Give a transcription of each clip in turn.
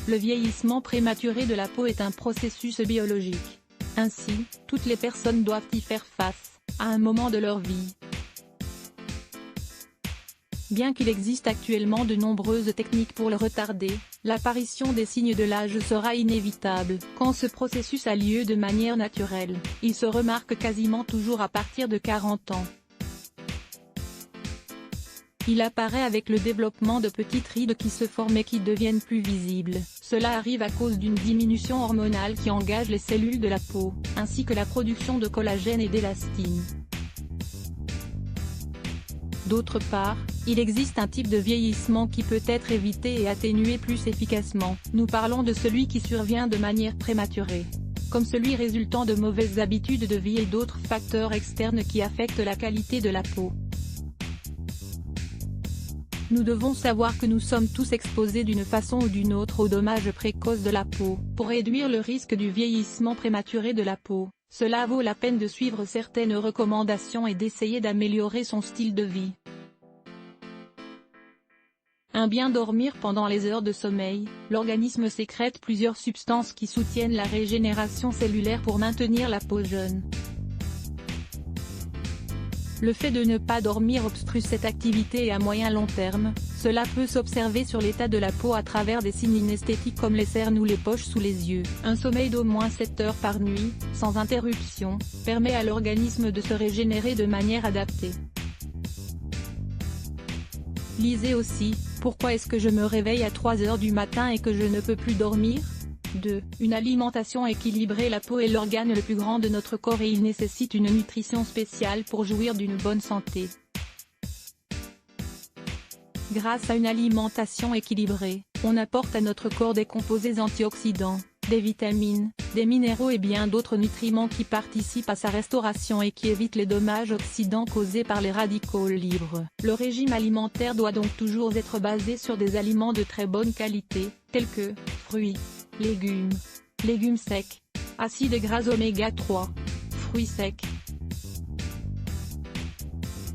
Le vieillissement prématuré de la peau est un processus biologique. Ainsi, toutes les personnes doivent y faire face, à un moment de leur vie. Bien qu'il existe actuellement de nombreuses techniques pour le retarder, l'apparition des signes de l'âge sera inévitable. Quand ce processus a lieu de manière naturelle, il se remarque quasiment toujours à partir de 40 ans. Il apparaît avec le développement de petites rides qui se forment et qui deviennent plus visibles. Cela arrive à cause d'une diminution hormonale qui engage les cellules de la peau, ainsi que la production de collagène et d'élastine. D'autre part, il existe un type de vieillissement qui peut être évité et atténué plus efficacement. Nous parlons de celui qui survient de manière prématurée, comme celui résultant de mauvaises habitudes de vie et d'autres facteurs externes qui affectent la qualité de la peau. Nous devons savoir que nous sommes tous exposés d'une façon ou d'une autre aux dommages précoces de la peau. Pour réduire le risque du vieillissement prématuré de la peau, cela vaut la peine de suivre certaines recommandations et d'essayer d'améliorer son style de vie. Bien dormir pendant les heures de sommeil, l'organisme sécrète plusieurs substances qui soutiennent la régénération cellulaire pour maintenir la peau jeune. Le fait de ne pas dormir obstrue cette activité et à moyen-long terme, cela peut s'observer sur l'état de la peau à travers des signes inesthétiques comme les cernes ou les poches sous les yeux. Un sommeil d'au moins 7 heures par nuit, sans interruption, permet à l'organisme de se régénérer de manière adaptée. Lisez aussi, pourquoi est-ce que je me réveille à 3 heures du matin et que je ne peux plus dormir ? 2. Une alimentation équilibrée. La peau est l'organe le plus grand de notre corps et il nécessite une nutrition spéciale pour jouir d'une bonne santé. Grâce à une alimentation équilibrée, on apporte à notre corps des composés antioxydants, des vitamines, des minéraux et bien d'autres nutriments qui participent à sa restauration et qui évitent les dommages oxydants causés par les radicaux libres. Le régime alimentaire doit donc toujours être basé sur des aliments de très bonne qualité, tels que fruits, légumes secs, acides gras oméga 3, fruits secs.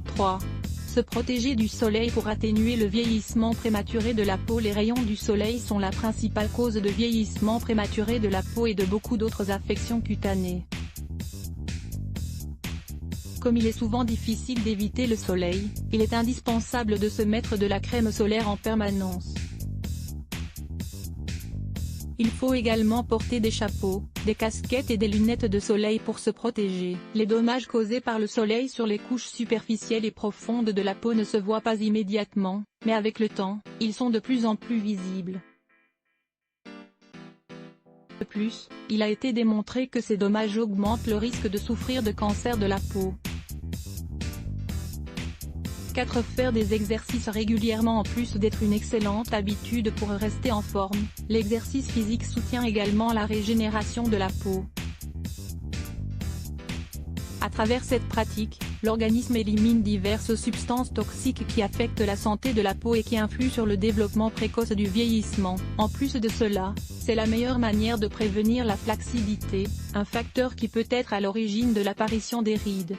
3. Se protéger du soleil. Pour atténuer le vieillissement prématuré de la peau. Les rayons du soleil sont la principale cause de vieillissement prématuré de la peau et de beaucoup d'autres affections cutanées. Comme il est souvent difficile d'éviter le soleil, il est indispensable de se mettre de la crème solaire en permanence. Il faut également porter des chapeaux, des casquettes et des lunettes de soleil pour se protéger. Les dommages causés par le soleil sur les couches superficielles et profondes de la peau ne se voient pas immédiatement, mais avec le temps, ils sont de plus en plus visibles. De plus, il a été démontré que ces dommages augmentent le risque de souffrir de cancer de la peau. 4. Faire des exercices régulièrement. En plus d'être une excellente habitude pour rester en forme, l'exercice physique soutient également la régénération de la peau. À travers cette pratique, l'organisme élimine diverses substances toxiques qui affectent la santé de la peau et qui influent sur le développement précoce du vieillissement. En plus de cela, c'est la meilleure manière de prévenir la flacidité, un facteur qui peut être à l'origine de l'apparition des rides.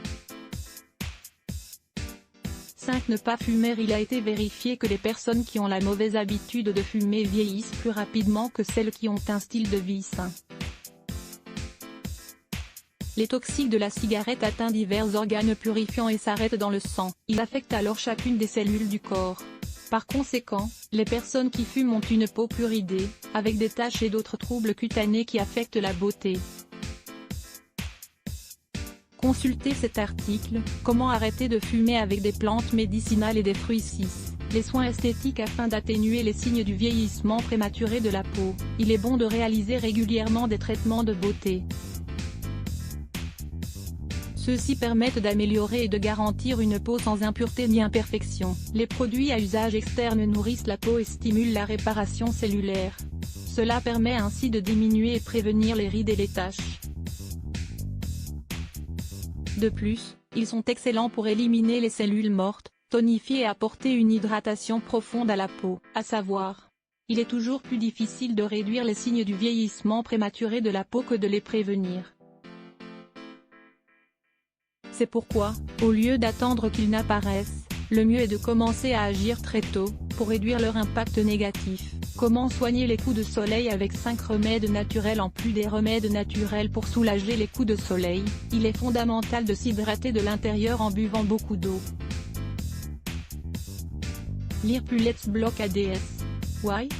5. Ne pas fumer. Il a été vérifié que les personnes qui ont la mauvaise habitude de fumer vieillissent plus rapidement que celles qui ont un style de vie sain. Les toxiques de la cigarette atteignent divers organes purifiants et s'arrêtent dans le sang. Ils affectent alors chacune des cellules du corps. Par conséquent, les personnes qui fument ont une peau plus ridée, avec des taches et d'autres troubles cutanés qui affectent la beauté. Consultez cet article, Comment arrêter de fumer avec des plantes médicinales et des fruits 6. Les soins esthétiques. Afin d'atténuer les signes du vieillissement prématuré de la peau, il est bon de réaliser régulièrement des traitements de beauté. Ceux-ci permettent d'améliorer et de garantir une peau sans impureté ni imperfection. Les produits à usage externe nourrissent la peau et stimulent la réparation cellulaire. Cela permet ainsi de diminuer et prévenir les rides et les taches. De plus, ils sont excellents pour éliminer les cellules mortes, tonifier et apporter une hydratation profonde à la peau. À savoir, il est toujours plus difficile de réduire les signes du vieillissement prématuré de la peau que de les prévenir. C'est pourquoi, au lieu d'attendre qu'ils n'apparaissent, le mieux est de commencer à agir très tôt, pour réduire leur impact négatif. Comment soigner les coups de soleil avec 5 remèdes naturels? En plus des remèdes naturels pour soulager les coups de soleil, il est fondamental de s'hydrater de l'intérieur en buvant beaucoup d'eau. Lire plus Let's Block ADS. Why?